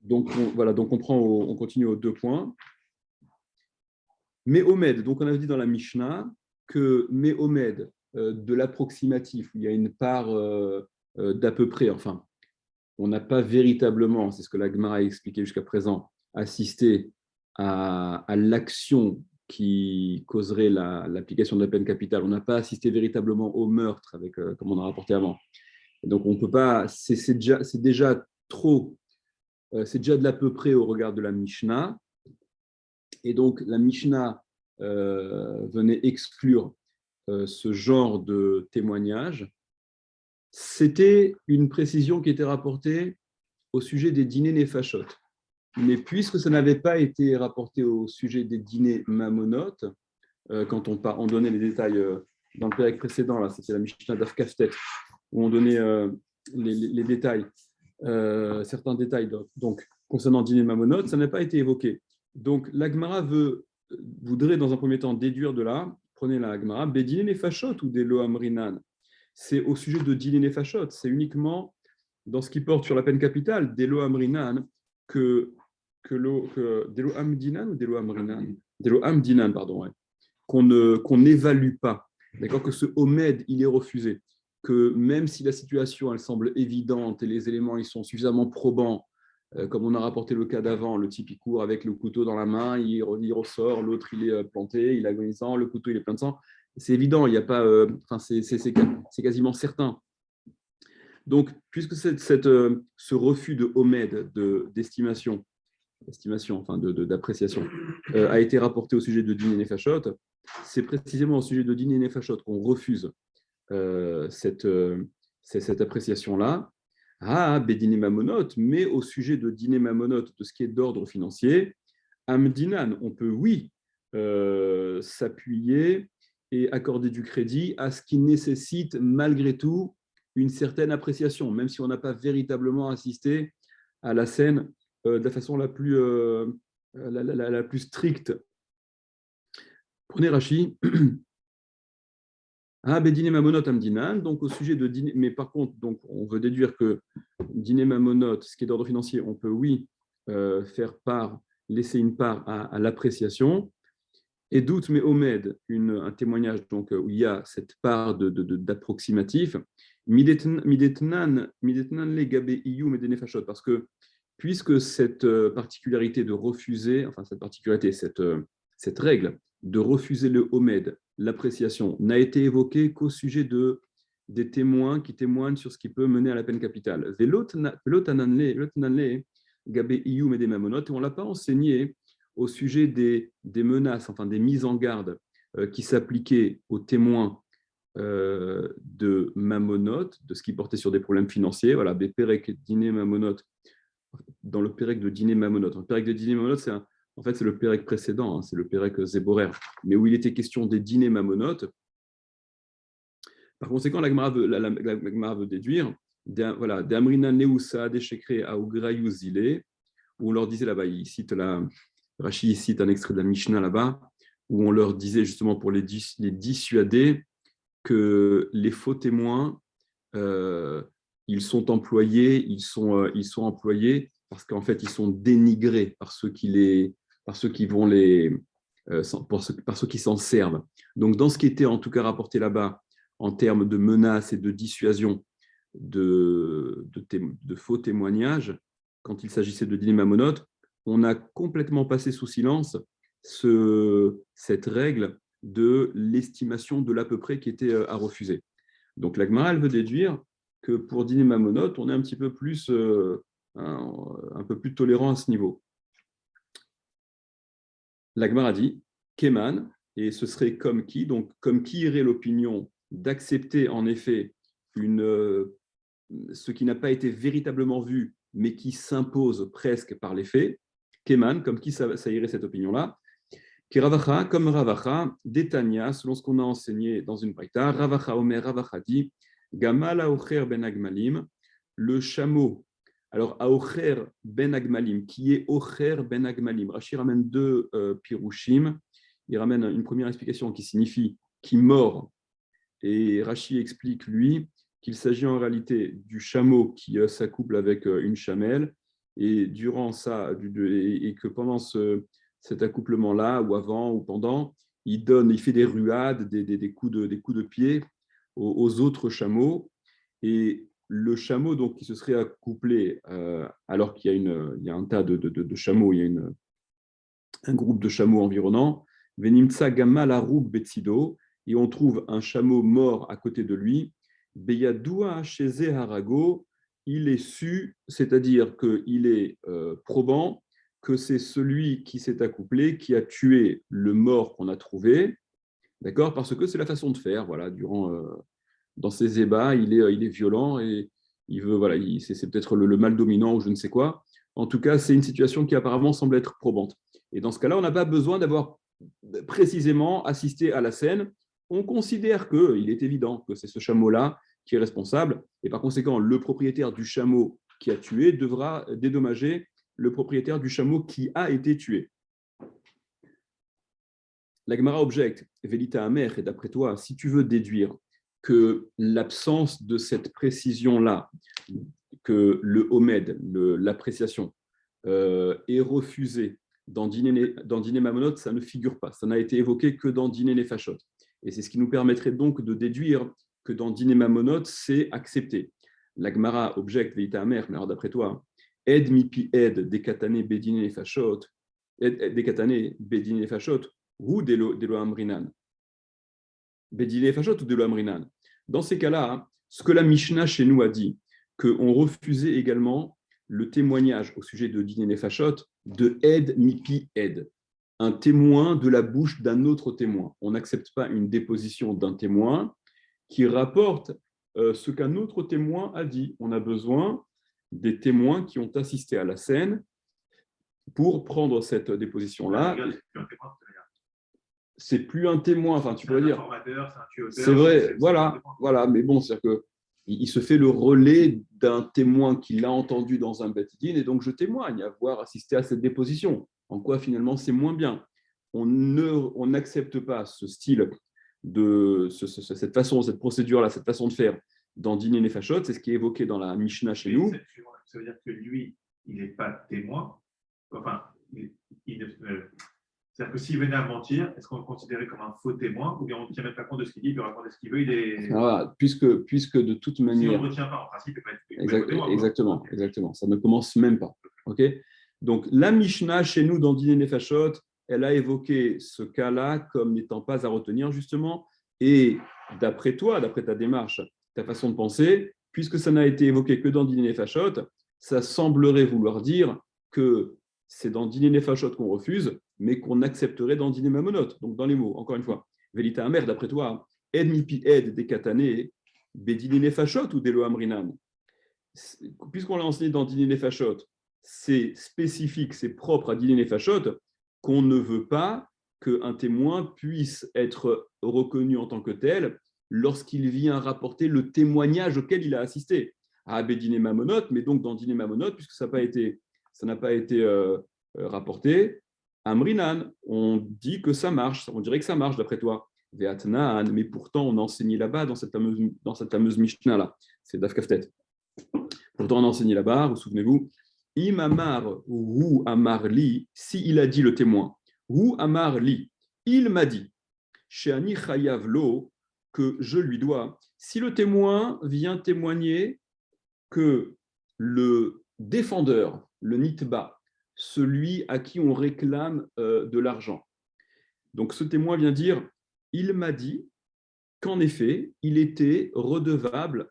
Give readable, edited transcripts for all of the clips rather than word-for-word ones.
Donc, on continue aux 2 points. Méomed, donc on avait dit dans la Mishnah que Méomed, de l'approximatif, il y a une part d'à peu près, enfin, on n'a pas véritablement, c'est ce que la Gemara a expliqué jusqu'à présent, assisté à l'action qui causerait l'application de la peine capitale. On n'a pas assisté véritablement au meurtre, comme on a rapporté avant. Et donc, on peut pas, c'est déjà trop, c'est déjà de l'à peu près au regard de la Mishnah. Et donc, la Mishnah venait exclure ce genre de témoignage. C'était une précision qui était rapportée au sujet des dîners néfachot. Mais puisque ça n'avait pas été rapporté au sujet des dîners mamonotes, quand on donnait les détails dans le pérec précédent, là, c'était la Mishnah d'Af Kaftet, où on donnait les détails, certains détails donc, concernant dîner mamonotes, ça n'a pas été évoqué. Donc la Gemara voudrait dans un premier temps déduire de là, prenez la Gemara, Bedine Nefashot ou des Lohamrinan. C'est au sujet de Dine Nefashot, c'est uniquement dans ce qui porte sur la peine capitale, des Lohamrinan, des Lohamdinan ou des Lohamrinan, des Lohamdinan, pardon, ouais, qu'on n'évalue pas, d'accord, que ce Omed, il est refusé, que même si la situation, elle semble évidente et les éléments, ils sont suffisamment probants, comme on a rapporté le cas d'avant, le type il court avec le couteau dans la main, il ressort, l'autre il est planté, il est agonisant, le couteau il est plein de sang. C'est évident, il n'y a pas, c'est quasiment certain. Donc, puisque ce refus de Omed, d'estimation, d'appréciation, a été rapporté au sujet de Dîner Nefashot, c'est précisément au sujet de Dîner Nefashot qu'on refuse cette appréciation-là. Ah, Bedine Mamonot, mais au sujet de Dîner Mamonot, de ce qui est d'ordre financier, Amdinan, on peut, oui, s'appuyer et accorder du crédit à ce qui nécessite malgré tout une certaine appréciation, même si on n'a pas véritablement assisté à la scène de la façon la plus stricte. Prenez Rashi. Ah, Bedine Mamonot Amdinan, donc au sujet de dîner, mais par contre, donc, on veut déduire que dîner Mamonot, ce qui est d'ordre financier, on peut, oui, laisser une part à l'appréciation. Et doute, mais Omed, un témoignage donc, où il y a cette part d'approximatif, Midetnan le Gabe Iyu Medenefashot, parce que puisque cette particularité de refuser, enfin cette particularité, cette règle de refuser le Omed, l'appréciation, n'a été évoquée qu'au sujet des témoins qui témoignent sur ce qui peut mener à la peine capitale. Gabe Iyu Medemamonot, et on ne l'a pas enseigné au sujet des menaces, enfin des mises en garde qui s'appliquaient aux témoins de Mamonot, de ce qui portait sur des problèmes financiers. Voilà, des Pérec Dîner Mamonot, dans le Pérec de Dîner Mamonot. Le Pérec de Dîner Mamonot, en fait, c'est le Pérec précédent, hein, c'est le Pérec Zéborer, mais où il était question des dîners Mamonot. Par conséquent, la Gemara veut déduire voilà, d'Amrina Neusa, d'Eshekre à Ugrayu Zile, où on leur disait là-bas, Rashi cite un extrait de la Mishnah là-bas, où on leur disait justement pour les dissuader que les faux témoins, ils sont employés, parce qu'en fait, ils sont dénigrés par ceux qui s'en servent. Donc, dans ce qui était en tout cas rapporté là-bas, en termes de menaces et de dissuasion de faux témoignages, quand il s'agissait de dîner mamonote, on a complètement passé sous silence cette règle de l'estimation de l'à peu près qui était à refuser. Donc la Gemara, elle veut déduire que pour dîner mamonote, on est un petit peu plus, un peu plus tolérant à ce niveau. La Gemara dit Keman, et ce serait comme qui, donc comme qui irait l'opinion d'accepter en effet ce qui n'a pas été véritablement vu, mais qui s'impose presque par les faits. Keman, comme qui ça irait cette opinion-là. Qui Ravacha, comme Ravacha, d'Etania, selon ce qu'on a enseigné dans une braïta, Ravacha Omer, Ravacha dit, Gamal Aocher ben Agmalim, le chameau. Alors, Aocher ben Agmalim, qui est Ocher ben Agmalim. Rashi ramène deux pirouchim. Il ramène une première explication qui signifie qui mord. Et Rashi explique, lui, qu'il s'agit en réalité du chameau qui s'accouple avec une chamelle et durant ça, et que pendant cet accouplement-là, ou avant, ou pendant, il fait des ruades, des coups de pied aux autres chameaux, et le chameau donc, qui se serait accouplé, alors qu'il y a un tas de chameaux, il y a un groupe de chameaux environnants, Venimtsa Gamma Laroub Betsido, et on trouve un chameau mort à côté de lui, Beyadua Sheze Harago, il est su, c'est-à-dire qu'il est probant que c'est celui qui s'est accouplé qui a tué le mort qu'on a trouvé, d'accord, parce que c'est la façon de faire, voilà, dans ses ébats, il est violent et il veut, voilà, c'est peut-être le mal dominant ou je ne sais quoi. En tout cas, c'est une situation qui apparemment semble être probante. Et dans ce cas-là, on n'a pas besoin d'avoir précisément assisté à la scène. On considère qu'il est évident que c'est ce chameau-là qui est responsable. Et par conséquent, le propriétaire du chameau qui a tué devra dédommager le propriétaire du chameau qui a été tué. La Gemara objecte, Velita Amer, et d'après toi, si tu veux déduire que l'absence de cette précision-là, que le Homed, l'appréciation, est refusée dans Dîner Mamonot, ça ne figure pas. Ça n'a été évoqué que dans Dîner Nefashot. Et c'est ce qui nous permettrait donc de déduire que dans Dîner Mamonot, c'est accepté. La Gemara objecte, Velita Amer, mais alors d'après toi, Ed mipi ed dekatane bedine nefashot, dekatane bedine nefashot, ou delo amrinan. Bedine nefashot ou delo amrinan. Dans ces cas-là, ce que la Mishnah chez nous a dit, qu'on refusait également le témoignage au sujet de Dîner Nefashot de Ed mipi ed, un témoin de la bouche d'un autre témoin. On n'accepte pas une déposition d'un témoin qui rapporte ce qu'un autre témoin a dit. On a besoin des témoins qui ont assisté à la scène pour prendre cette déposition-là. C'est plus un témoin, enfin tu pourrais dire. C'est vrai, voilà, mais bon, c'est-à-dire qu'il se fait le relais d'un témoin qui l'a entendu dans un beth-din, et donc je témoigne avoir assisté à cette déposition. En quoi finalement c'est moins bien. On n'accepte pas ce style cette façon, cette procédure-là, cette façon de faire dans Dîner Nefashot, c'est ce qui est évoqué dans la Mishnah chez nous. Ça veut dire que lui, il n'est pas témoin. Enfin, c'est-à-dire que s'il venait à mentir, est-ce qu'on le considérait comme un faux témoin ou bien on ne tient même pas compte de ce qu'il dit, il peut raconter ce qu'il veut, il est... Voilà, puisque de toute manière... Si on ne retient pas, en principe, il peut être témoin. Exactement. Ça ne commence même pas. Okay, donc, la Mishnah, chez nous, dans Dîner Nefashot, elle a évoqué ce cas-là comme n'étant pas à retenir, justement. Et d'après toi, d'après ta démarche, ta façon de penser, puisque ça n'a été évoqué que dans Dîner Nefashot, ça semblerait vouloir dire que c'est dans Dîner Nefashot qu'on refuse, mais qu'on accepterait dans Dîner Mamonot. Donc, dans les mots, encore une fois. Velita Amer, d'après toi, Ed mipi ed dekatane, bedine nefashot ou delo amrinan. Puisqu'on l'a enseigné dans Dîner Nefashot, c'est spécifique, c'est propre à Dîner Nefashot, qu'on ne veut pas qu'un témoin puisse être reconnu en tant que tel lorsqu'il vient rapporter le témoignage auquel il a assisté. À Bedine Mamonot, mais donc dans Dîner Mamonot, puisque ça n'a pas été rapporté, Amrinan, on dit que ça marche, on dirait que ça marche d'après toi. Veatnan, mais pourtant on a enseigné là-bas dans cette fameuse Mishnah-là, c'est Daf Kaftet. Pourtant on a enseigné là-bas, vous souvenez-vous, Im Amar ou Amar li, si il a dit le témoin, ou Amar li, il m'a dit, Sheani Chayav lo, que je lui dois. Si le témoin vient témoigner que le défendeur, le nitba, celui à qui on réclame de l'argent, donc ce témoin vient dire, il m'a dit qu'en effet, il était redevable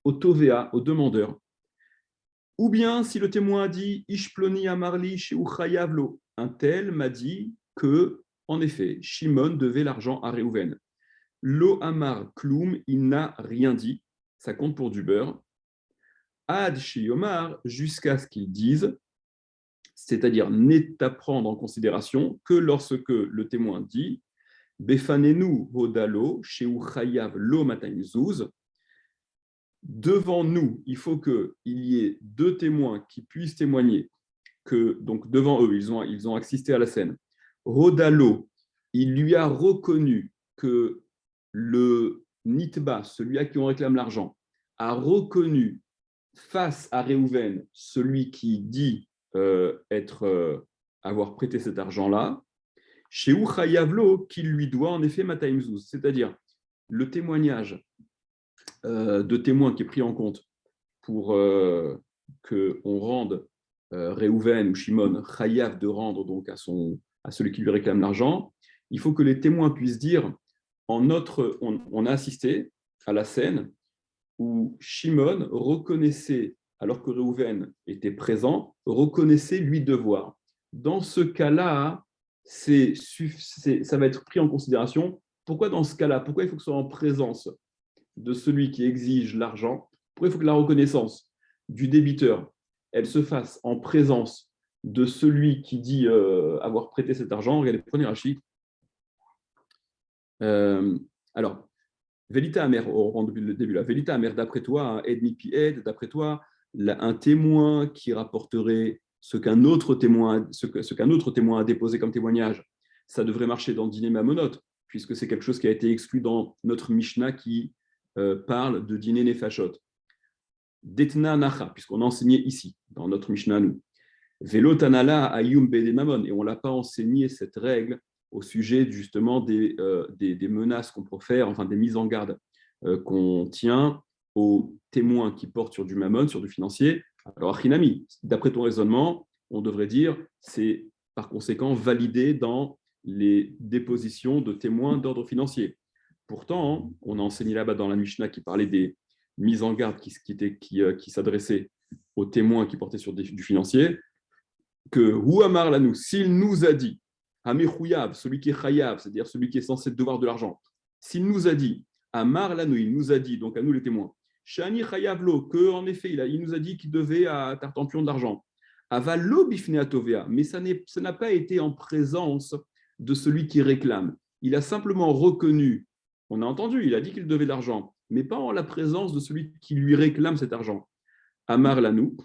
au tovea, au demandeur. Ou bien, si le témoin a dit Ishploni Amarli Sheu Chayavlo, un tel m'a dit que, en effet, Shimon devait l'argent à Réhouven. Lo Amar Kloum, il n'a rien dit, ça compte pour du beurre. Ad Shiyomar, jusqu'à ce qu'il dise, c'est-à-dire n'est à prendre en considération que lorsque le témoin dit Befanenu Hodalo, Sheu Chayav Lo Matayim Zuz. Devant nous, il faut qu'il y ait deux témoins qui puissent témoigner que, donc devant eux, ils ont assisté à la scène. Rodalo, il lui a reconnu que le Nitba, celui à qui on réclame l'argent, a reconnu face à Réhouven, celui qui dit avoir prêté cet argent-là, chez Uchayavlo, qu'il lui doit en effet Mataimzouz, c'est-à-dire le témoignage de témoin qui est pris en compte pour qu'on rende Réhouven ou Shimon chayav de rendre donc à celui qui lui réclame l'argent, il faut que les témoins puissent dire on a assisté à la scène où Shimon reconnaissait, alors que Réhouven était présent, reconnaissait lui devoir. Dans ce cas-là, ça va être pris en considération. Pourquoi dans ce cas-là? Pourquoi il faut que ce soit en présence de celui qui exige l'argent? Pourquoi il faut que la reconnaissance du débiteur, elle se fasse en présence de celui qui dit avoir prêté cet argent? Regardez, prenez Rachid. Alors, Velita Amer, on rentre depuis le début là. Velita Amer, d'après toi, Edmi Pied, d'après toi, un témoin qui rapporterait ce qu'un autre témoin a déposé comme témoignage, ça devrait marcher dans Diné Mamonot, puisque c'est quelque chose qui a été exclu dans notre Mishnah qui parle de Diné Nefashot. Detna Nacha, puisqu'on a enseigné ici, dans notre Mishnah, nous. Velo Tanala Ayum Bede Mamon, et on ne l'a pas enseigné cette règle au sujet justement des menaces qu'on profère, enfin des mises en garde qu'on tient aux témoins qui portent sur du mammon, sur du financier. Alors, Achinami, d'après ton raisonnement, on devrait dire c'est par conséquent validé dans les dépositions de témoins d'ordre financier. Pourtant, on a enseigné là-bas dans la Mishnah qui parlait des mises en garde qui s'adressaient aux témoins qui portaient sur du financier, que Houamar Lanou, s'il nous a dit, Amechouyav, celui qui est chayav, c'est-à-dire celui qui est censé devoir de l'argent, s'il nous a dit, Amar Lanou, il nous a dit, donc à nous les témoins, Shani Chayavlo, qu'en effet, il nous a dit qu'il devait à Tartampion d'argent, Avalo Bifne Atovea, mais ça n'a pas été en présence de celui qui réclame. Il a simplement reconnu, on a entendu, il a dit qu'il devait de l'argent, mais pas en la présence de celui qui lui réclame cet argent. Amar Lanou,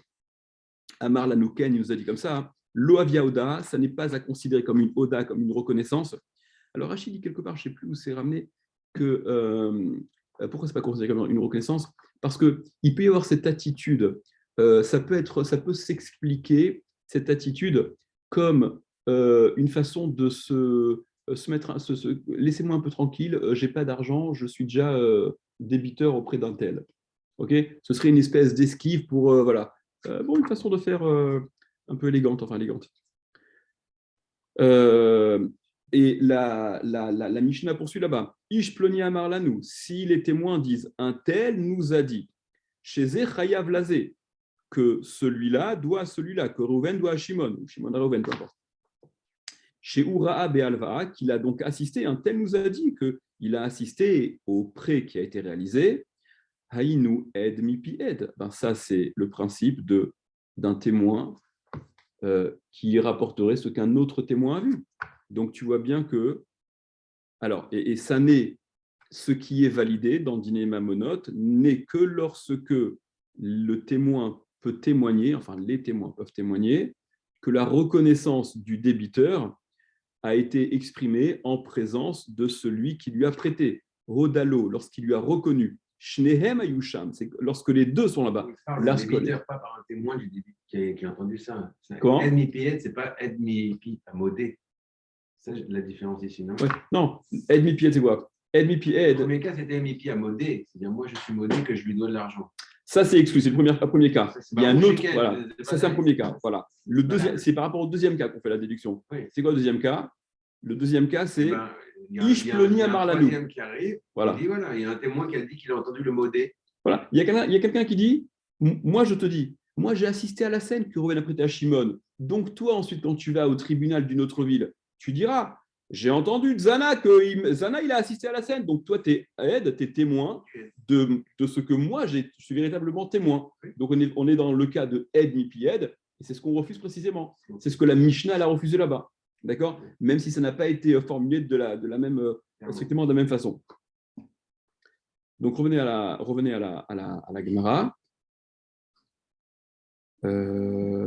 Ken, il nous a dit comme ça, Loavia Oda, ça n'est pas à considérer comme une Oda, comme une reconnaissance. Alors Rachid dit quelque part, je ne sais plus où c'est ramené, que pourquoi ce n'est pas considéré comme une reconnaissance? Parce qu'il peut y avoir cette attitude, ça peut s'expliquer, cette attitude, comme une façon de se mettre, laissez-moi un peu tranquille, je n'ai pas d'argent, je suis déjà débiteur auprès d'un tel. Okay, ce serait une espèce d'esquive pour, voilà. Une façon de faire un peu élégante, enfin élégante. Et la Mishnah poursuit là-bas. Ish ploni amar lanu, si les témoins disent un tel nous a dit, chez Chayav Lazé, que celui-là doit à celui-là, que Reuven doit à Shimon, ou Shimon à Reuven, peu importe. Chez Ura'a Be'alva, qu'il a donc assisté, un tel nous a dit qu'il a assisté au prêt qui a été réalisé. Haïnu ed mipi ed. Ben ça, c'est le principe d'un témoin qui rapporterait ce qu'un autre témoin a vu. Donc, tu vois bien que... Alors, et ça n'est... Ce qui est validé dans Diné Mamonote n'est que lorsque le témoin peut témoigner, enfin, les témoins peuvent témoigner, que la reconnaissance du débiteur a été exprimée en présence de celui qui lui a prêté. Rodalo, lorsqu'il lui a reconnu. Shnehem Ayusham, c'est lorsque les deux sont là-bas. Le débiteur, pas par un témoin du débit qui a entendu ça. Comment? Edmi Pied, c'est pas Edmi Pi à modé. C'est la différence ici, non? Ouais. Non, Edmi Pied, c'est quoi? Edmi Pied. Le premier cas, c'était Edmi Pi à modé. C'est-à-dire, moi, je suis modé que je lui dois de l'argent. Ça, c'est exclu, c'est le premier cas. Ça, il y a un autre, voilà. Ça, c'est un premier cas. Voilà. Le deuxième, c'est par rapport au deuxième cas qu'on fait la déduction. Oui. C'est quoi le deuxième cas? Le deuxième cas, c'est il y a un troisième qui arrive. Voilà. Il dit, voilà, il y a un témoin qui a dit qu'il a entendu le modé. Voilà. Il y a quelqu'un qui dit, moi je te dis, moi j'ai assisté à la scène que Reuven a prêté à Shimon. Donc toi ensuite quand tu vas au tribunal d'une autre ville, tu diras, j'ai entendu de Zana que Zana il a assisté à la scène. Donc toi tu es témoin de ce que moi je suis véritablement témoin. Donc on est dans le cas de Ed Mipi Ed et c'est ce qu'on refuse précisément. C'est ce que la Mishnah elle a refusé là-bas. D'accord? Même si ça n'a pas été formulé strictement de la même façon. Donc, revenez à la Gemara.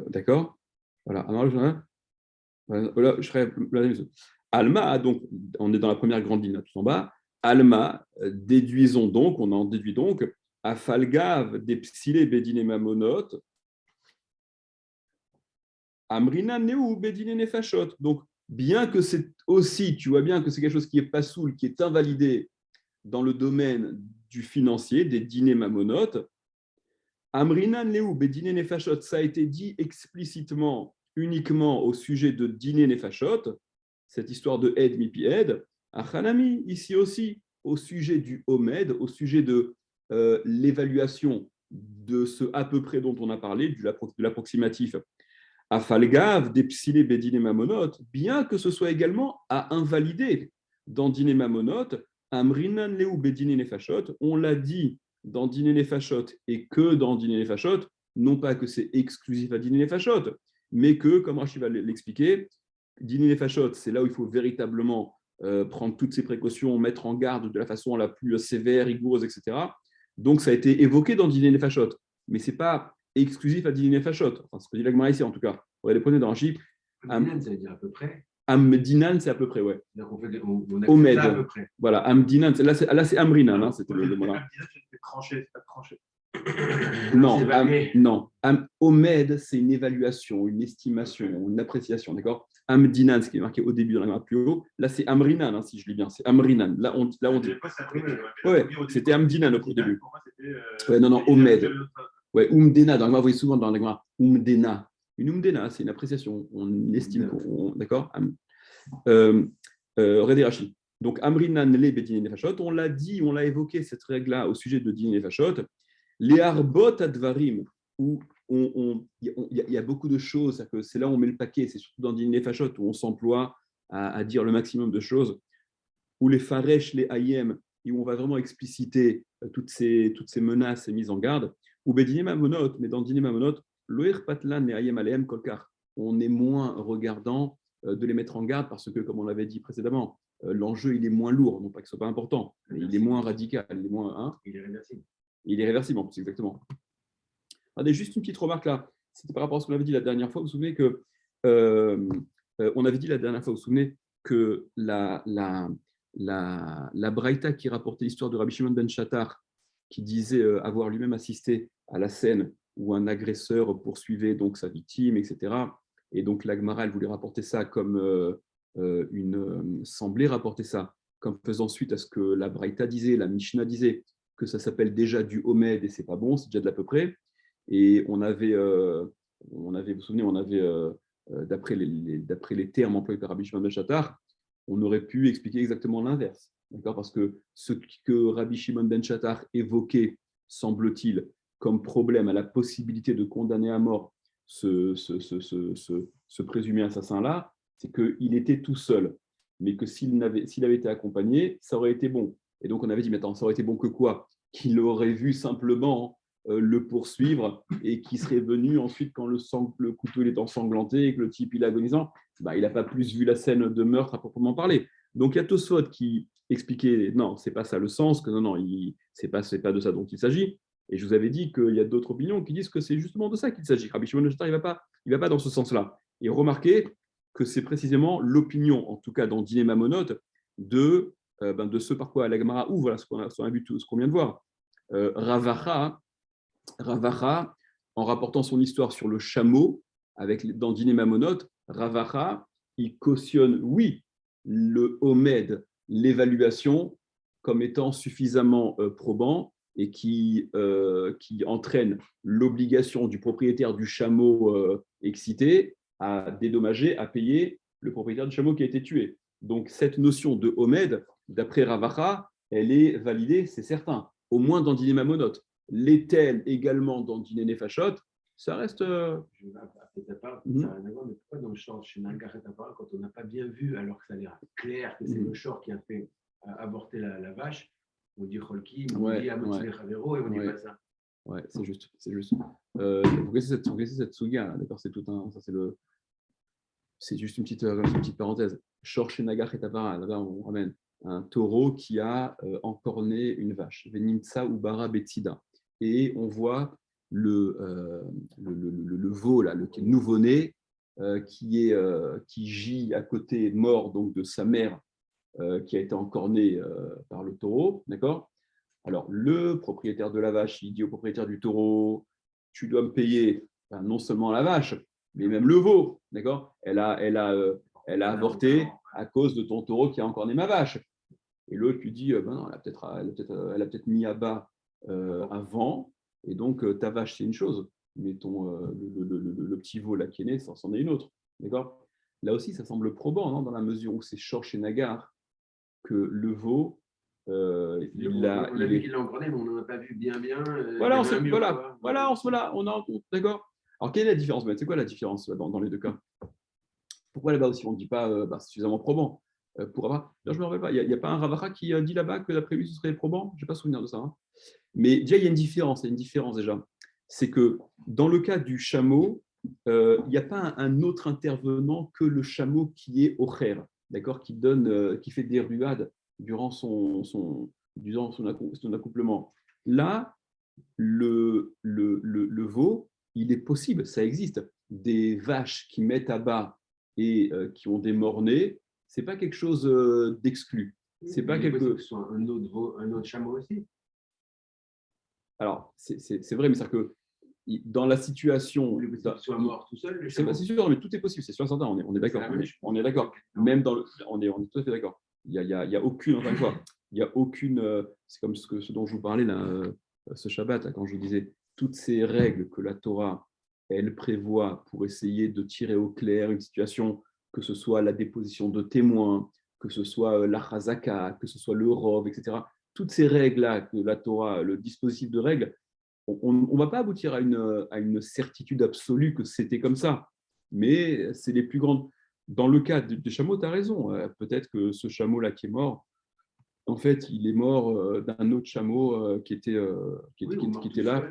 D'accord? Voilà. Alma, donc, on est dans la première grande ligne, tout en bas. Alma, déduisons donc, on en déduit donc, Afalgav des psilé bedine mamonot, amrina neu bedine nefashot. Donc, bien que c'est aussi, tu vois bien que c'est quelque chose qui est pas soul, qui est invalidé dans le domaine du financier, des dîners mamonotes, amrinan leu bedine nefashot, ça a été dit explicitement uniquement au sujet de dîner nefashot, cette histoire de Ed mipi Ed, Achanami, ici aussi, au sujet du Omed, au sujet de l'évaluation de ce à peu près dont on a parlé, de l'approximatif, Afalgav, des psilé bedine mamonot, bien que ce soit également à invalider dans dîner mamonot, amrinan leu bedine nefashot, on l'a dit dans dîner nefashot et que dans dîner nefashot, non pas que c'est exclusif à dîner nefashot, mais que, comme Rachid va l'expliquer, dîner nefashot, c'est là où il faut véritablement prendre toutes ces précautions, mettre en garde de la façon la plus sévère, rigoureuse, etc. Donc, ça a été évoqué dans dîner nefashot, mais ce n'est pas exclusif à dîner nefashot. Enfin, ce que dit l'Agmara ici, en tout cas. On va les prendre dans Rachid. Amdinan, ça veut dire à peu près. Amdinan, c'est à peu près, ouais. Donc on Omed. ça à peu près. Voilà, Amdinan, là c'est Amrinan, hein, c'était le mot là. Amdinan, c'est tranché, c'est pas tranché. Non, Omed, c'est une évaluation, une estimation, une appréciation, d'accord. Amdinan, ce qui est marqué au début dans la grammaire plus haut, là c'est Amrinan, hein, si je lis bien, c'est Amrinan. Là on dit. Ouais, c'était Amdinan au début. Ouais, non, Omed. Ouais, Umdena, dans la vous voyez souvent dans la grammaire, Umdena. Une Umdena, c'est une appréciation, on estime, d'accord. Rederachi. Donc, Amrinan le bedine nefashot, on l'a dit, on l'a évoqué cette règle-là au sujet de dîner nefashot. Les arbot advarim, où il y a beaucoup de choses, c'est là où on met le paquet, c'est surtout dans dîner nefashot où on s'emploie à dire le maximum de choses, où les faresh, les ayem, et où on va vraiment expliciter toutes ces menaces et mises en garde, ou bedine mamonot, mais dans dîner mamonot, loir patlan et ayem aleem kolkar, on est moins regardant de les mettre en garde parce que, comme on l'avait dit précédemment, l'enjeu il est moins lourd, non pas que ce soit pas important, mais il est moins radical, il est moins. Hein, il est réversible. Il est réversible en plus, exactement. Regardez, juste une petite remarque là, c'était par rapport à ce qu'on avait dit la dernière fois. Vous vous souvenez que on avait dit la dernière fois, vous vous souvenez que la Braïta qui rapportait l'histoire de Rabbi Shimon ben Shattar, qui disait avoir lui-même assisté à la scène où un agresseur poursuivait donc sa victime, etc. Et donc la Gemara, elle voulait rapporter ça comme semblait rapporter ça comme faisant suite à ce que la Braïta disait, la Mishnah disait, que ça s'appelle déjà du Omed et c'est pas bon, c'est déjà de l'à peu près. Et on avait, vous vous souvenez, on avait, d'après les termes employés par Rabbi Shimon ben Shattar, on aurait pu expliquer exactement l'inverse. D'accord, parce que ce que Rabbi Shimon ben Shattar évoquait, semble-t-il, comme problème à la possibilité de condamner à mort ce présumé assassin-là, c'est qu'il était tout seul, mais que s'il avait été accompagné, ça aurait été bon. Et donc on avait dit, mais attends, ça aurait été bon que quoi? Qu'il aurait vu simplement le poursuivre et qui serait venu ensuite quand le couteau est ensanglanté et que le type il est agonisant, il n'a pas plus vu la scène de meurtre à proprement parler. Donc il y a Tosfot qui expliquait non, c'est pas ça le sens, que non, c'est pas de ça dont il s'agit. Et je vous avais dit qu'il y a d'autres opinions qui disent que c'est justement de ça qu'il s'agit. Rabbi Shimon ben Shattar, il va pas dans ce sens-là. Et remarquez que c'est précisément l'opinion, en tout cas dans Dîner Mamonot, de ce par quoi la Gemara ouvre, voilà, ce qu'on vient de voir. Ravacha, en rapportant son histoire sur le chameau, dans Dîner Mamonot, Ravacha, il cautionne, oui, le Omed, l'évaluation, comme étant suffisamment probant et qui entraîne l'obligation du propriétaire du chameau excité à dédommager, à payer le propriétaire du chameau qui a été tué. Donc cette notion de Omed, d'après Ravacha, elle est validée, c'est certain, au moins dans Dîner Mamonot. L'est-elle également dans Dîner Nefashot? Ça reste. Je vais peut-être pas, ça n'a rien à voir, mais pourquoi dans le short chez Nagaret quand on n'a pas bien vu, alors que ça a l'air clair que c'est le short qui a fait avorter la vache, on dit Cholki, on dit Amotzile Chavero et on dit pas ça. Ouais, c'est juste. Vous connaissez cette Suga, d'accord, c'est tout un. C'est juste une petite parenthèse. Shor chez Nagaret là-bas on ramène un taureau qui a encorné une vache. Venimtsa ou Bara Betsida. Et on voit le veau, là, le nouveau-né, qui gît à côté, mort donc, de sa mère qui a été encornée par le taureau, d'accord. Alors, le propriétaire de la vache, il dit au propriétaire du taureau, tu dois me payer non seulement la vache, mais même le veau. D'accord ? Elle a avorté à cause de ton taureau qui a encore né ma vache. Et l'autre lui dit, ben non, elle a peut-être mis à bas avant, et donc ta vache, c'est une chose, mais le petit veau là qui est né, c'en est une autre. D'accord ? Là aussi, ça semble probant, non, dans la mesure où c'est Shor chez Nagar que le veau, On a vu qu'il l'a engrené, mais on n'en a pas vu bien. Voilà, on a en compte, d'accord. Alors, quelle est la différence? C'est quoi la différence dans les deux cas? Pourquoi là-bas aussi on ne dit pas c'est suffisamment probant pour Rava? Non, je ne me rappelle pas. Il n'y a pas un Ravacha qui dit là-bas que d'après lui ce serait probant? Je n'ai pas souvenir de ça. Hein. Mais déjà, il y a une différence. déjà. C'est que dans le cas du chameau, il n'y a pas un autre intervenant que le chameau qui est au khair, d'accord, qui fait des ruades durant son accouplement. Là, le veau, il est possible, ça existe, des vaches qui mettent à bas et qui ont des morts-nés, c'est pas quelque chose d'exclu. C'est pas quelque chose. Que ce soit un autre chameau aussi. Alors, c'est vrai, mais c'est que dans la situation. Il soit mort tout seul. C'est sûr, mais tout est possible, c'est sûr et certain, on est d'accord. On est d'accord. Même on est tout à fait d'accord. Il y a aucune, encore une fois, il y a aucune. C'est comme ce dont je vous parlais là, ce Shabbat, là, quand je vous disais toutes ces règles que la Torah, elle prévoit pour essayer de tirer au clair une situation, que ce soit la déposition de témoins, que ce soit la chazaka, que ce soit le rov, etc. Toutes ces règles-là que la Torah, le dispositif de règles, on ne va pas aboutir à une certitude absolue que c'était comme ça, mais c'est les plus grandes. Dans le cas des chameaux, tu as raison. Peut-être que ce chameau-là qui est mort, en fait, il est mort d'un autre chameau qui était là.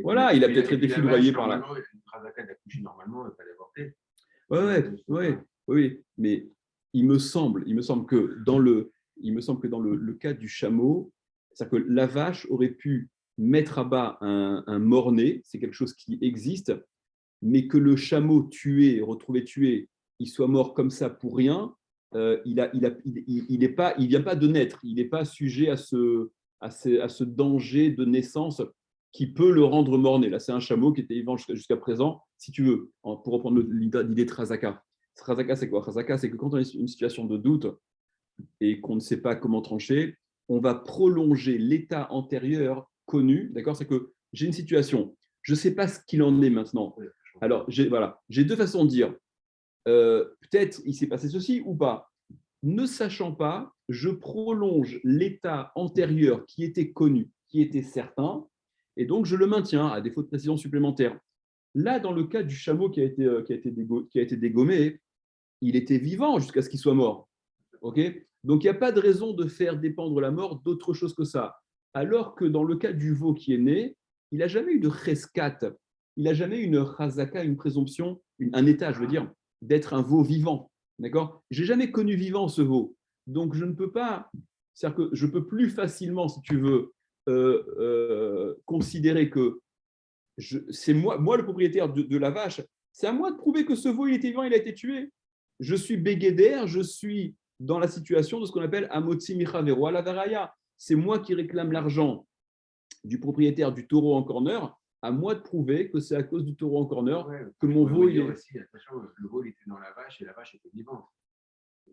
Voilà, il a peut-être été foudroyé par là. Normalement, il fallait avorter. Oui, mais il me semble que dans le cas du chameau, c'est-à-dire que la vache aurait pu mettre à bas un mort-né, c'est quelque chose qui existe, mais que le chameau retrouvé tué, il soit mort comme ça pour rien, il vient pas de naître, il n'est pas sujet à ce danger de naissance qui peut le rendre mort-né. Là, c'est un chameau qui était vivant jusqu'à présent, si tu veux, pour reprendre l'idée de Razaka. Razaka, c'est quoi? Razaka, c'est que quand on est dans une situation de doute et qu'on ne sait pas comment trancher, on va prolonger l'état antérieur connu. D'accord? C'est que j'ai une situation, je ne sais pas ce qu'il en est maintenant. Alors, j'ai deux façons de dire. Peut-être il s'est passé ceci ou pas. Ne sachant pas, je prolonge l'état antérieur qui était connu, qui était certain, et donc je le maintiens à défaut de précision supplémentaire. Là, dans le cas du chameau qui a été dégommé, il était vivant jusqu'à ce qu'il soit mort. Okay, donc, il n'y a pas de raison de faire dépendre la mort d'autre chose que ça. Alors que dans le cas du veau qui est né, il n'a jamais eu de rescat, il n'a jamais eu une chazaka, une présomption, un état, je veux dire, d'être un veau vivant. D'accord ? J'ai jamais connu vivant ce veau. Donc, je ne peux pas, c'est-à-dire que je peux plus facilement, si tu veux, considérer que c'est moi le propriétaire de la vache, c'est à moi de prouver que ce veau, il était vivant, il a été tué. Je suis béguédère, je suis dans la situation de ce qu'on appelle Amotzi Michavero ala Varaya. C'est moi qui réclame l'argent du propriétaire du taureau en corner. À moi de prouver que c'est à cause du taureau en corner que mon veau il est. Aussi, attention, le veau il était dans la vache et la vache était vivante.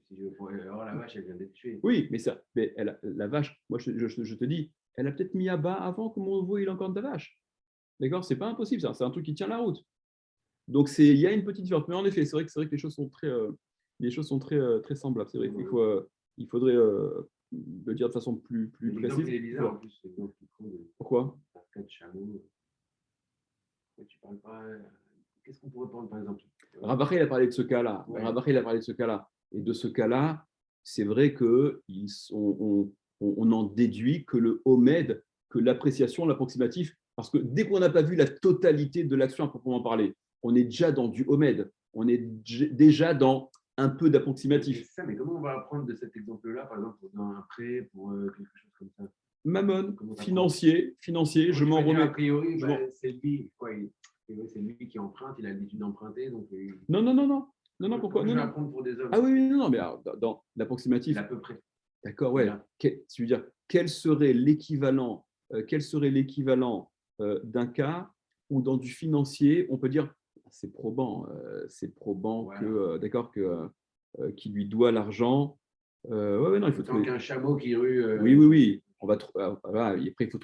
Alors la vache elle vient d'être tuée. Oui, mais la vache, moi je te dis, elle a peut-être mis à bas avant que mon veau il ait encore de la vache. D'accord? C'est pas impossible, ça. C'est un truc qui tient la route. Donc il y a une petite différence. Mais en effet, c'est vrai que les choses sont très semblables. C'est vrai qu'il faudrait le dire de façon plus précise. C'est bizarre en plus. Pourquoi? Tu parles pas. Qu'est-ce qu'on pourrait prendre par exemple? Ravaché, il a parlé de ce cas-là. Ouais. Ravaché, il a parlé de ce cas-là. Et de ce cas-là, c'est vrai qu'on en déduit que le Homed, que l'appréciation, l'approximatif, parce que dès qu'on n'a pas vu la totalité de l'action à proprement parler, on est déjà dans du Homed, on est déjà dans un peu d'approximatif. Ça, mais comment on va apprendre de cet exemple-là, par exemple, dans un prêt, pour quelque chose comme ça? Mammon, financier, je m'en remets. A priori, c'est lui, c'est lui qui emprunte, il a l'habitude d'emprunter. Donc Non, pourquoi? Je vais apprendre pour des hommes. Ah oui, non, mais alors, dans l'approximatif. À peu près. D'accord, ouais. Voilà. Tu veux dire, quel serait l'équivalent d'un cas où dans du financier, on peut dire c'est probant Voilà. que, d'accord, qu'il lui doit l'argent. Ouais, non, il faut Tant trouver. qu'un chameau qui rue. Oui. On va voilà, et après, il faut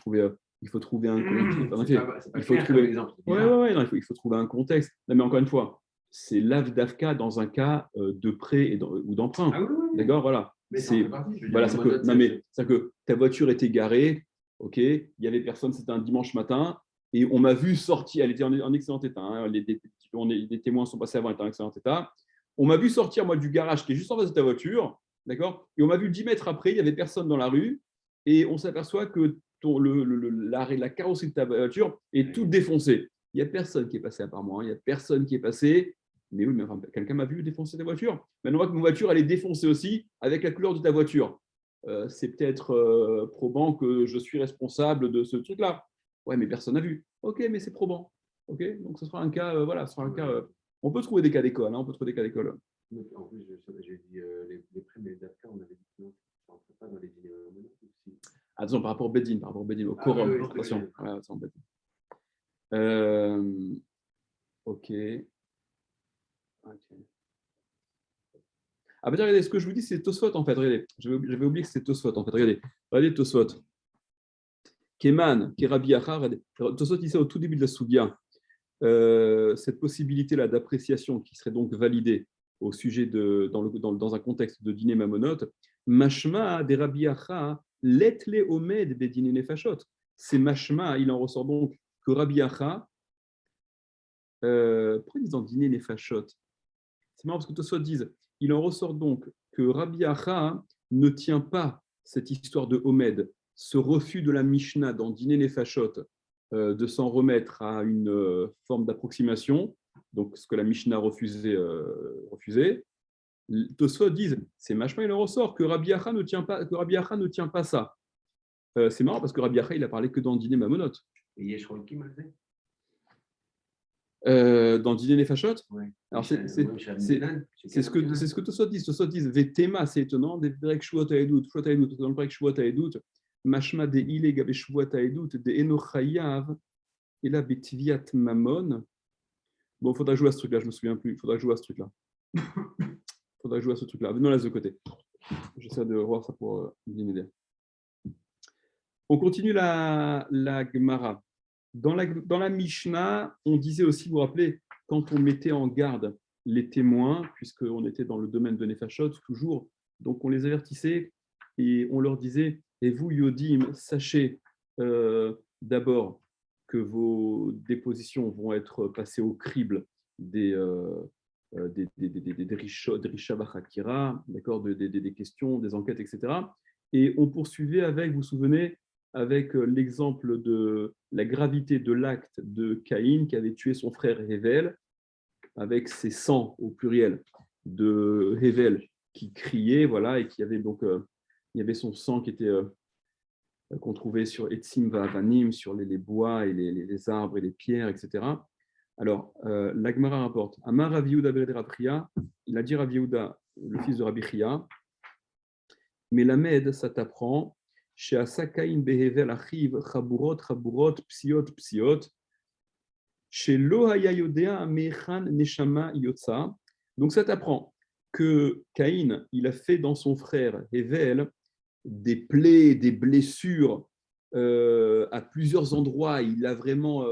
trouver un contexte. En effet, C'est pas il faut clair comme trouver. exemple. Ouais, non, il faut trouver un contexte. Non, mais encore une fois, c'est l'AVDAVCA dans un cas de prêt ou d'emprunt. Ah oui. D'accord, voilà. Mais ça en fait partie. Je veux Voilà, dire, c'est que ta voiture était garée, ok, il y avait personne, c'était un dimanche matin, et on m'a vu sortir, elle était en excellent état, hein, les témoins sont passés avant, elle était en excellent état. On m'a vu sortir, moi, du garage qui est juste en face de ta voiture, d'accord, et on m'a vu 10 mètres après, il n'y avait personne dans la rue, et on s'aperçoit que la carrosserie de ta voiture est toute défoncée. Il n'y a personne qui est passé à part moi, il n'y a personne qui est passé. Mais oui, mais enfin, quelqu'un m'a vu défoncer ta voiture. Maintenant, on voit que ma voiture, elle est défoncée aussi avec la couleur de ta voiture. C'est peut-être probant que je suis responsable de ce truc-là. Ouais, mais personne n'a vu. Ok, mais c'est probant. Ok, donc ce sera un cas, voilà, ce sera un cas. On peut trouver des cas d'école, hein, on peut trouver des cas d'école. En plus, j'ai dit les primes et les DAFCA, on avait dit que non, ça ne rentrait pas dans les dîners aussi. Attention, par rapport au Bedin, au Ah, quorum. oui, Attention, voilà, c'est en Bedin. Ok. Ah bah regardez, ce que je vous dis, c'est Tosfot en fait. Regardez, j'avais oublié que c'était Tosfot en fait. Regardez Tosfot. Keman, Kerabi Achar. Tosfot, il sait au tout début de la Soudia, cette possibilité-là d'appréciation qui serait donc validée au sujet dans un contexte de dîner mamonote. Mashma des Rabbi Acha, letle omed bedine nefashot. C'est Mashma, il en ressort donc que Rabbi Acha, pourquoi ils disent en dîner nefashot? C'est marrant parce que Tosfot disent, il en ressort donc que Rabbi Acha ne tient pas cette histoire de Omed, ce refus de la Mishnah dans Dîner les Fachot, de s'en remettre à une forme d'approximation, donc ce que la Mishnah refusait. Tosfot disent, c'est Mashma, il en ressort que Rabbi Acha ne tient pas ça. C'est marrant parce que Rabbi Acha, il a parlé que dans Dîner Mamonot. Et Yeshron Kim le fait dans Dîner les Fachotes. Ouais. Alors, c'est ce que Tosfot dit. Tosfot dit Vetema, c'est étonnant, des Brek Shuot Aedut, dans le Brek Shuot Aedut, Mashma de Ile Gabe Shuot Aedut, de Enochayav, et là, Betviat Mamon. Bon, il faudra jouer à ce truc-là, je ne me souviens plus. Il faudra jouer à ce truc-là. Venons là de côté. J'essaie de voir ça pour une idée. On continue la Gemara. Dans la Mishnah, on disait aussi, vous vous rappelez, quand on mettait en garde les témoins, puisqu'on était dans le domaine de Nefashot, toujours, donc on les avertissait et on leur disait, et vous, Yodim, sachez d'abord que vos dépositions vont être passées au crible des Risha Bachakira, d'accord, des questions, des enquêtes, etc. Et on poursuivait avec, vous vous souvenez, avec l'exemple de la gravité de l'acte de Caïn qui avait tué son frère Hével, avec ses sangs au pluriel de Hével qui criait, voilà, et qui avait donc, il y avait son sang qui était qu'on trouvait sur Etzim Va'avanim, sur les bois et les arbres et les pierres, etc. Alors, l'Agmara rapporte, Amar Rav Yehuda ben Rapria, il a dit Rav Yehuda, le fils de Rabbi Chia, mais la Med, ça t'apprend, chez Asakaïn Behevel Achiv, Chaburot, Psiot, chez Lohaya Yodea, Mechan Neshama Yotza. Donc ça t'apprend que Caïn, il a fait dans son frère Hevel des plaies, des blessures à plusieurs endroits. Il a vraiment,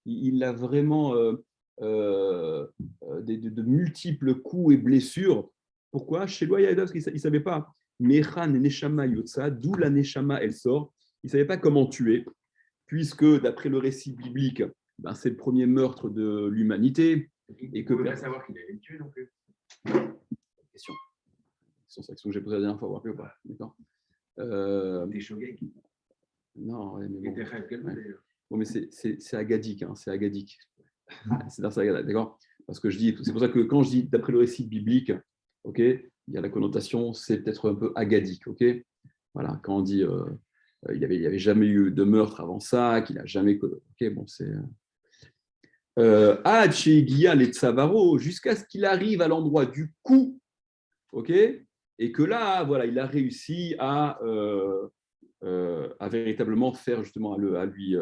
de multiples coups et blessures. Pourquoi? Chez Lohaya Yodea, parce qu'il ne savait pas. Mechan Neshama Yotza, d'où la Neshama, elle sort. Il ne savait pas comment tuer, puisque d'après le récit biblique, ben, c'est le premier meurtre de l'humanité. Et que ne pouvait pas savoir qu'il allait le tuer non plus. Question. C'est une question que j'ai posée la dernière fois, vous vous rappelez ou pas? D'accord. Des Shogeg. Non, ouais, mais bon. Ouais. Bon, mais c'est agadique, hein, c'est agadique. C'est d'accord. Parce que je dis, c'est pour ça que quand je dis d'après le récit biblique, ok, il y a la connotation, c'est peut-être un peu agadique, ok. Voilà, quand on dit il n'y avait jamais eu de meurtre avant ça, qu'il n'a jamais. Ok, bon, c'est. Les Tsavaro, jusqu'à ce qu'il arrive à l'endroit du coup, ok, et que là, voilà, il a réussi à véritablement faire justement à lui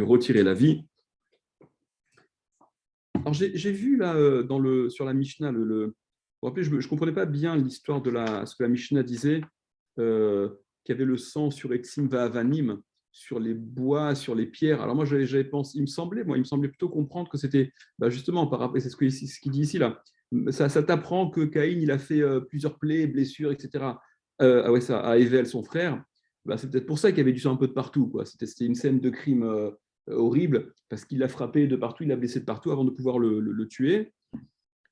retirer la vie. Alors j'ai vu là sur la Mishnah, vous vous rappelez, je ne comprenais pas bien l'histoire de ce que la Mishnah disait, qu'il y avait le sang sur Etzim Va'avanim, sur les bois, sur les pierres. Alors moi, j'avais pensé, il me semblait plutôt comprendre que c'était justement par rapport, c'est ce qu'il dit ici là. Ça t'apprend que Caïn il a fait plusieurs plaies, blessures, etc. À Ével, son frère. C'est peut-être pour ça qu'il y avait du sang un peu de partout, quoi. C'était une scène de crime horrible parce qu'il l'a frappé de partout, il l'a blessé de partout avant de pouvoir le tuer.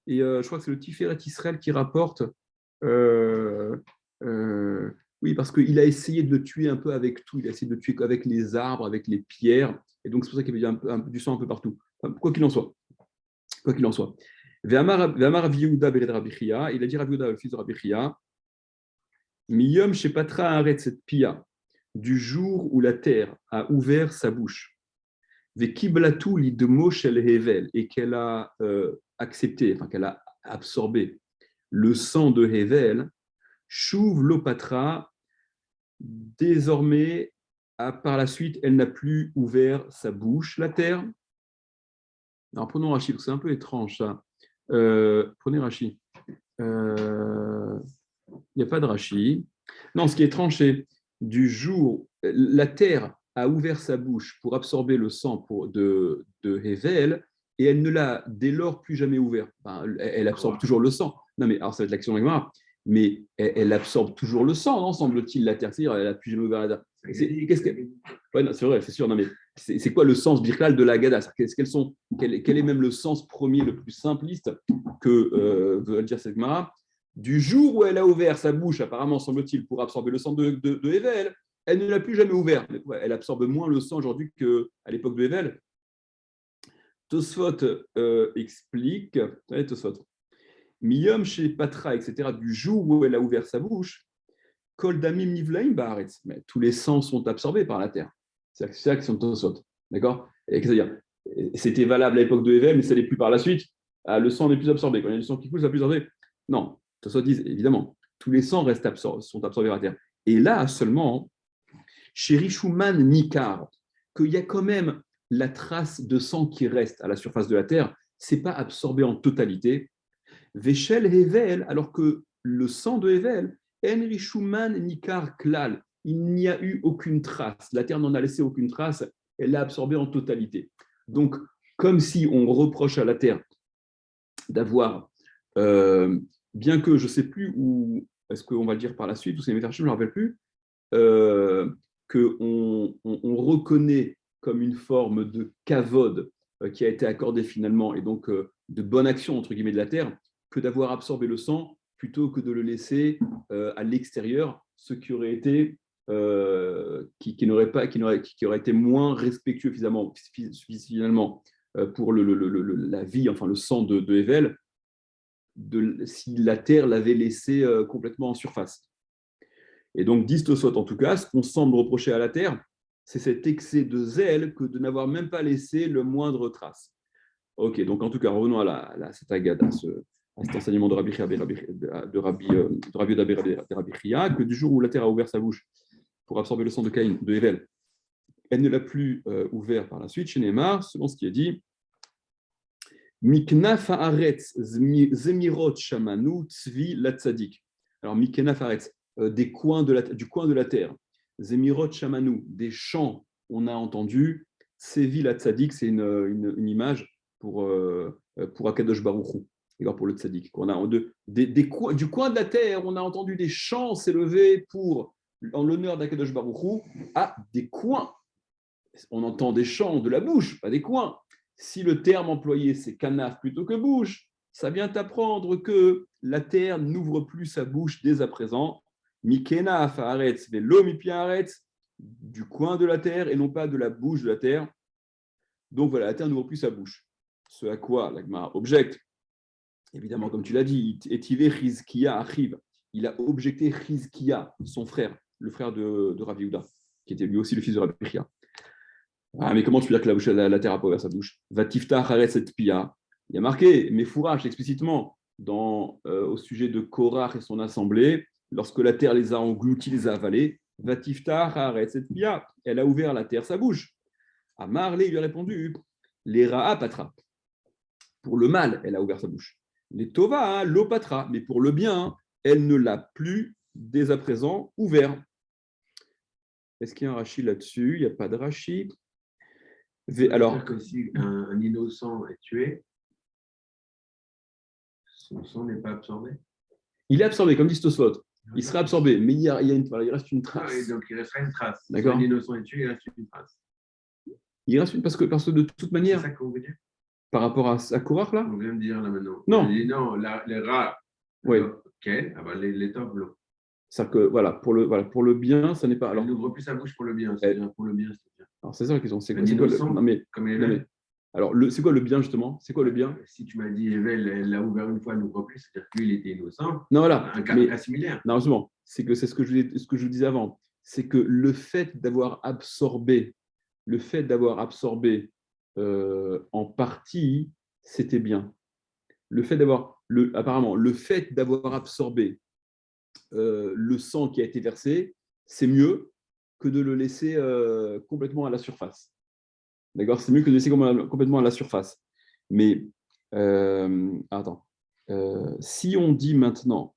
Et je crois que c'est le Tiferet Israël qui rapporte. Oui, parce qu'il a essayé de le tuer un peu avec tout. Il a essayé de le tuer avec les arbres, avec les pierres. Et donc, c'est pour ça qu'il y avait du sang un peu partout. Enfin, quoi qu'il en soit. Quoi qu'il en soit. Ve'amar Rav Yehuda bered Rabbi Chia, il a dit Rav Yehuda, le fils de Rabbi Chia, Miyom shepatra haaretz et pia, du jour où la terre a ouvert sa bouche. Ve'kiblatu lidmo shel Hevel, et qu'elle a accepté, enfin qu'elle a absorbé le sang de Hevel, Shuv Lopatra, désormais, par la suite, elle n'a plus ouvert sa bouche, la terre. Alors prenons Rashi, parce que c'est un peu étrange ça. Prenez Rashi. Il n'y a pas de Rashi. Non, ce qui est étrange, c'est du jour, la terre a ouvert sa bouche pour absorber le sang de Hevel, et elle ne l'a dès lors plus jamais ouvert. Enfin, elle absorbe toujours le sang. Non, mais alors ça va être l'action de la Gemara. Mais elle absorbe toujours le sang, non, semble-t-il, la terre. C'est-à-dire, elle n'a plus jamais ouvert la terre. C'est vrai, c'est sûr. Non, mais c'est quoi le sens birkal de la Gada? Quel est même le sens premier, le plus simpliste que veut dire cette Gemara? Du jour où elle a ouvert sa bouche, apparemment, semble-t-il, pour absorber le sang de Hevel, elle ne l'a plus jamais ouvert. Elle absorbe moins le sang aujourd'hui qu'à l'époque de Hevel. Tosfot explique, Tosfot, Miyom chez Patra, etc., du jour où elle a ouvert sa bouche, Kol Damim Nivlaim Baaretz, mais tous les sangs sont absorbés par la terre. C'est ça qui sont Tosfot. D'accord? C'est-à-dire, c'était valable à l'époque de Hevel, mais ça n'est plus par la suite. Le sang n'est plus absorbé. Quand il y a du sang qui coule, ça n'est plus absorbé. Non, Tosfot disent, évidemment, tous les sangs sont absorbés par la terre. Et là, seulement, chez Rishuman Nikar, qu'il y a quand même la trace de sang qui reste à la surface de la terre, ce n'est pas absorbé en totalité. Veshel Hevel, alors que le sang de Hevel, En Rishuman Nikar Klal, il n'y a eu aucune trace. La terre n'en a laissé aucune trace, elle l'a absorbé en totalité. Donc, comme si on reproche à la terre d'avoir, bien que je ne sais plus où, est-ce qu'on va le dire par la suite, ou c'est mes je ne me rappelle plus, qu'on reconnaît comme une forme de kavod qui a été accordée finalement, et donc de bonne action, entre guillemets, de la terre, que d'avoir absorbé le sang plutôt que de le laisser à l'extérieur, ce qui aurait été qui aurait été moins respectueux finalement pour la vie, enfin le sang de Hevel, si la terre l'avait laissé complètement en surface. Et donc, disent Tosfot, en tout cas, ce qu'on semble reprocher à la terre, c'est cet excès de zèle que de n'avoir même pas laissé le moindre trace. Ok, donc en tout cas, revenons à cette agade, à cet enseignement de Rabbi Chia, que du jour où la terre a ouvert sa bouche pour absorber le sang de Caïn, de Hevel, elle ne l'a plus ouvert par la suite, chez Neymar, selon ce qui est dit, Miknaf haaretz zemirot shamanu tzvi latzadik. Alors, Miknaf haaretz, du coin de la terre. Zemirot Shamanu, des chants, on a entendu. Tsevi la Tzadik, c'est une image pour Akadosh Baruch Hu, pour le Tzadik. Du coin de la terre, on a entendu des chants s'élever en l'honneur d'Akadosh Baruch Hu à des coins. On entend des chants de la bouche, pas des coins. Si le terme employé, c'est canaf plutôt que bouche, ça vient t'apprendre que la terre n'ouvre plus sa bouche dès à présent. Mikena faaretz velo mipiaretz, du coin de la terre et non pas de la bouche de la terre. Donc voilà, la terre n'ouvre plus sa bouche. Ce à quoi l'Agmara objecte, évidemment, comme tu l'as dit, Etivé Chizkiya arrive. Il a objecté Chizkiya, son frère, le frère de Rav Yehuda, qui était lui aussi le fils de Rabbi Chia. Ah, mais comment tu veux dire que la terre a pas ouvert sa bouche? Vatifta haretz et pia. Il y a marqué, mais fourrage explicitement au sujet de Korach et son assemblée, lorsque la terre les a engloutis, les a avalés, Vatiftar haaretz et pia, elle a ouvert la terre sa bouche. Amar lui a répondu, les Ra'a patra. Pour le mal, elle a ouvert sa bouche. Les Tova, l'opatra, mais pour le bien, elle ne l'a plus dès à présent ouvert. Est-ce qu'il y a un rachis là-dessus? Il n'y a pas de rachis. Alors, c'est-à-dire que si un innocent est tué, son sang n'est pas absorbé. il est absorbé, comme dit Tosfot. Il sera absorbé, mais il reste une trace. Ah, donc il restera une trace. D'accord. Si un innocent est tué, il reste une trace. Il reste une parce que de toute manière, c'est ça qu'on veut dire. Par rapport à Korach, là? On vient de dire là maintenant. Non. Non, les rats. Oui. Ok, les top blancs. C'est-à-dire que pour le bien, ça n'est pas. Alors, elle n'ouvre plus sa bouche pour le bien. C'est-à-dire pour le bien, c'est bien. Alors, c'est ça la question. C'est quoi, non, mais, alors, c'est quoi le bien, justement? C'est quoi le bien? Si tu m'as dit, Evel, elle l'a ouvert une fois, elle n'ouvre plus, c'est-à-dire que lui, il était innocent. Non, voilà. Un cas similaire. Non, justement, c'est ce que je vous disais avant. C'est que le fait d'avoir absorbé en partie, c'était bien. Apparemment, le fait d'avoir absorbé le sang qui a été versé, c'est mieux que de le laisser complètement à la surface. D'accord? C'est mieux que de le laisser complètement à la surface. Mais, si on dit maintenant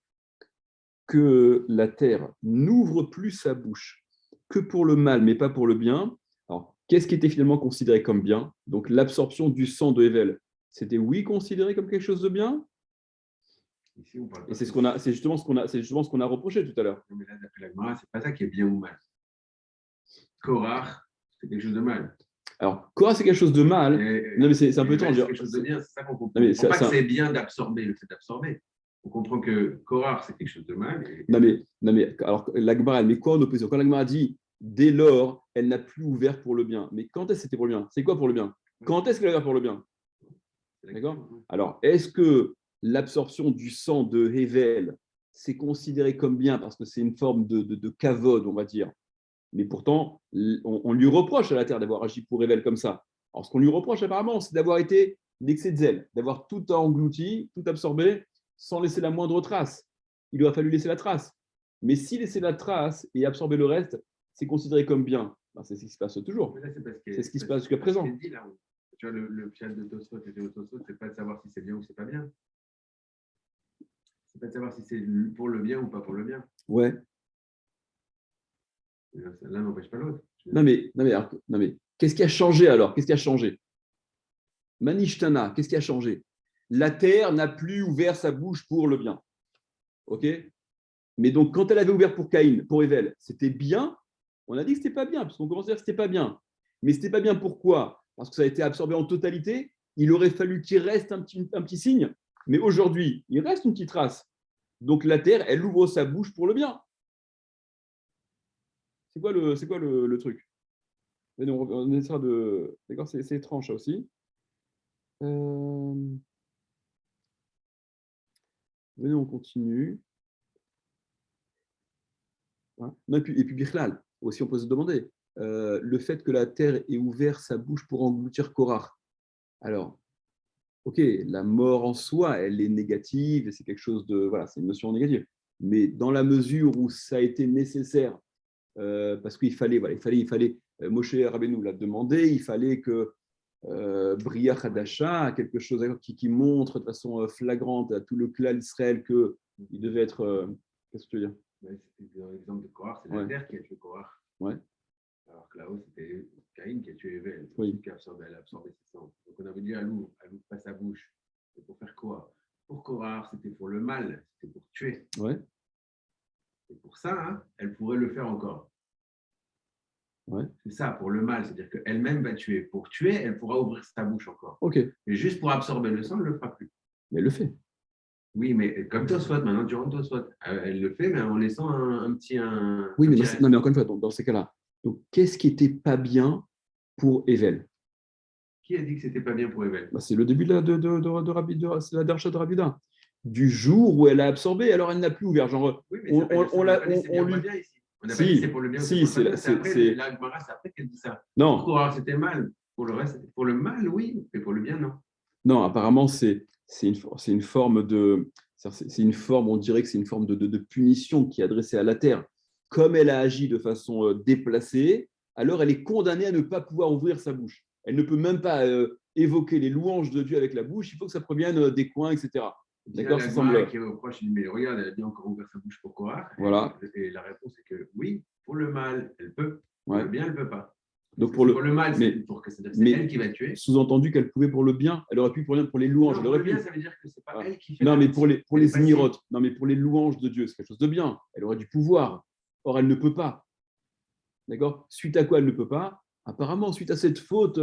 que la terre n'ouvre plus sa bouche que pour le mal, mais pas pour le bien, alors, qu'est-ce qui était finalement considéré comme bien? Donc, l'absorption du sang de Hevel, c'était oui considéré comme quelque chose de bien? Ici, on parle et c'est justement ce qu'on a reproché tout à l'heure. Non, mais là, d'après la Gemara, c'est pas ça qui est bien ou mal. Korach, c'est quelque chose de mal. Alors, Korach, c'est quelque chose de mal. Non, mais c'est un peu étrange. C'est quelque chose de bien, c'est ça qu'on comprend. On ne comprend pas que c'est bien d'absorber, le fait d'absorber. On comprend que Korach, c'est quelque chose de mal. Non, mais alors, la Gemara, elle met quoi en opposition? Quand la Gemara dit, dès lors, elle n'a plus ouvert pour le bien. Mais quand est-ce que c'était pour le bien? C'est quoi pour le bien? Quand est-ce qu'elle a ouvert pour le bien? D'accord? Alors, est-ce que l'absorption du sang de Hevel, c'est considéré comme bien parce que c'est une forme de kavod, on va dire. Mais pourtant, on lui reproche à la terre d'avoir agi pour Hevel comme ça. Alors, ce qu'on lui reproche apparemment, c'est d'avoir été l'excès de zèle, d'avoir tout englouti, tout absorbé, sans laisser la moindre trace. Il aurait fallu laisser la trace. Mais si laisser la trace et absorber le reste, c'est considéré comme bien. Ben, c'est ce qui se passe toujours. C'est ce qui se passe jusqu'à présent. Tu vois, le piège de Tosfot et de Tosfot, c'est pas de savoir si c'est bien ou c'est pas bien. C'est pas de savoir si c'est pour le bien ou pas pour le bien. Ouais. L'un n'empêche pas l'autre. Non, mais qu'est-ce qui a changé alors? Qu'est-ce qui a changé? Manishtana, qu'est-ce qui a changé? La terre n'a plus ouvert sa bouche pour le bien. OK? Mais donc, quand elle avait ouvert pour Caïn, pour Hevel, c'était bien. On a dit que ce n'était pas bien, parce qu'on commençait à dire que ce n'était pas bien. Mais ce n'était pas bien pourquoi? Parce que ça a été absorbé en totalité. Il aurait fallu qu'il reste un petit signe. Mais aujourd'hui, il reste une petite trace. Donc, la terre, elle ouvre sa bouche pour le bien. C'est quoi le truc? On essaiera de. D'accord, c'est étrange ça aussi. Venez, on continue. Non, et puis Bichlal, aussi on peut se demander, le fait que la terre ait ouvert sa bouche pour engloutir Korach. Alors, ok, la mort en soi, elle est négative, et c'est quelque chose de, voilà, c'est une notion négative. Mais dans la mesure où ça a été nécessaire, parce qu'il fallait, Moshe Rabbeinu l'a demandé, il fallait que Bria Hadasha, quelque chose qui montre de façon flagrante à tout le clan d'Israël qu'il devait être. Qu'est-ce que tu veux dire? Dans l'exemple de Korach, c'est la terre qui a tué Korach. Ouais. Alors que là-haut, c'était Caïn qui a tué Hevel. Oui. Qui a absorbé ses sangs. Donc on avait dit elle ouvre pas sa bouche. C'est pour faire quoi? Pour Korach, c'était pour le mal, c'était pour tuer. Ouais. Et pour ça, elle pourrait le faire encore. Ouais. C'est ça, pour le mal, c'est-à-dire qu'elle-même va tuer. Pour tuer, elle pourra ouvrir sa bouche encore. Ok. Mais juste pour absorber le sang, elle ne le fera plus. Mais elle le fait. Oui, mais comme Tosfot, maintenant tu rentres Tosfot. Elle le fait, mais en laissant un petit. Oui, mais non, mais encore une fois, dans ces cas-là, donc qu'est-ce qui n'était pas bien pour Hevel? Qui a dit que c'était pas bien pour Hevel? C'est le début de la Darsha de Rabida. Du jour où elle a absorbé, alors elle n'a plus ouvert. Genre, oui, mais on l'a lui. On n'a pas dit c'est pour le bien ou c'est pour le mal. C'est la Gemara, c'est après qu'elle dit ça. Non. Pour Korach, c'était mal. Pour le reste, pour le mal, oui, mais pour le bien, non. Non, apparemment, c'est une forme de C'est une forme, on dirait que c'est une forme de punition qui est adressée à la terre. Comme elle a agi de façon déplacée, alors elle est condamnée à ne pas pouvoir ouvrir sa bouche. Elle ne peut même pas évoquer les louanges de Dieu avec la bouche, il faut que ça provienne des coins, etc. D'accord, ça semble. Qui reproche, il dit, mais regarde, elle a dit encore ouvert sa bouche, pourquoi? Voilà. Et la réponse est que oui, pour le mal, elle peut. Pour le bien, elle ne peut pas. Donc pour le mal, c'est elle qui va tuer. Sous-entendu qu'elle pouvait pour le bien, elle aurait pu pour les louanges. Non, pour le bien, ça veut dire que c'est pas elle qui fait. Non, mais pour les ignirotes, non, mais pour les louanges de Dieu, c'est quelque chose de bien. Elle aurait du pouvoir. Or, elle ne peut pas. D'accord? Suite à quoi elle ne peut pas? Apparemment, suite à cette faute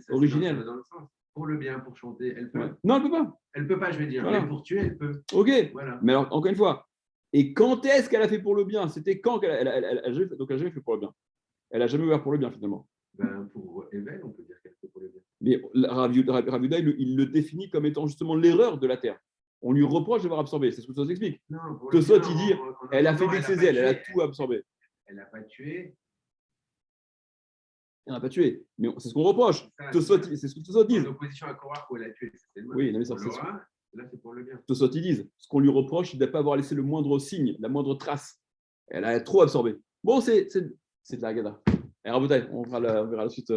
originelle. Dans le sens. Pour le bien, pour chanter, elle peut. Non, elle ne peut pas. Elle ne peut pas, je vais dire. Voilà. Mais pour tuer, elle peut. Ok. Voilà. Mais alors, encore une fois, et quand est-ce qu'elle a fait pour le bien? C'était quand qu'elle a jamais fait pour le bien. Elle n'a jamais ouvert pour le bien, finalement. Pour Evel, on peut dire qu'elle fait pour le bien. Mais Rav Yehuda, il le définit comme étant justement l'erreur de la terre. On lui reproche d'avoir absorbé. C'est ce que Tosfot explique. Tosfot, il dit, elle a fait baisser elle a tout absorbé. Elle n'a pas tué. Elle n'a pas tué. Mais c'est ce qu'on reproche. C'est ce que Tosfot dit. En opposition à Korach, où elle a tué. Oui, non, mais ça, là, c'est pour le bien. Tosfot, ils disent, ce qu'on lui reproche, c'est de ne pas avoir laissé le moindre signe, la moindre trace. Elle a trop absorbé. Bon, c'est de la Haggadah. Et Rabotai, on verra la suite.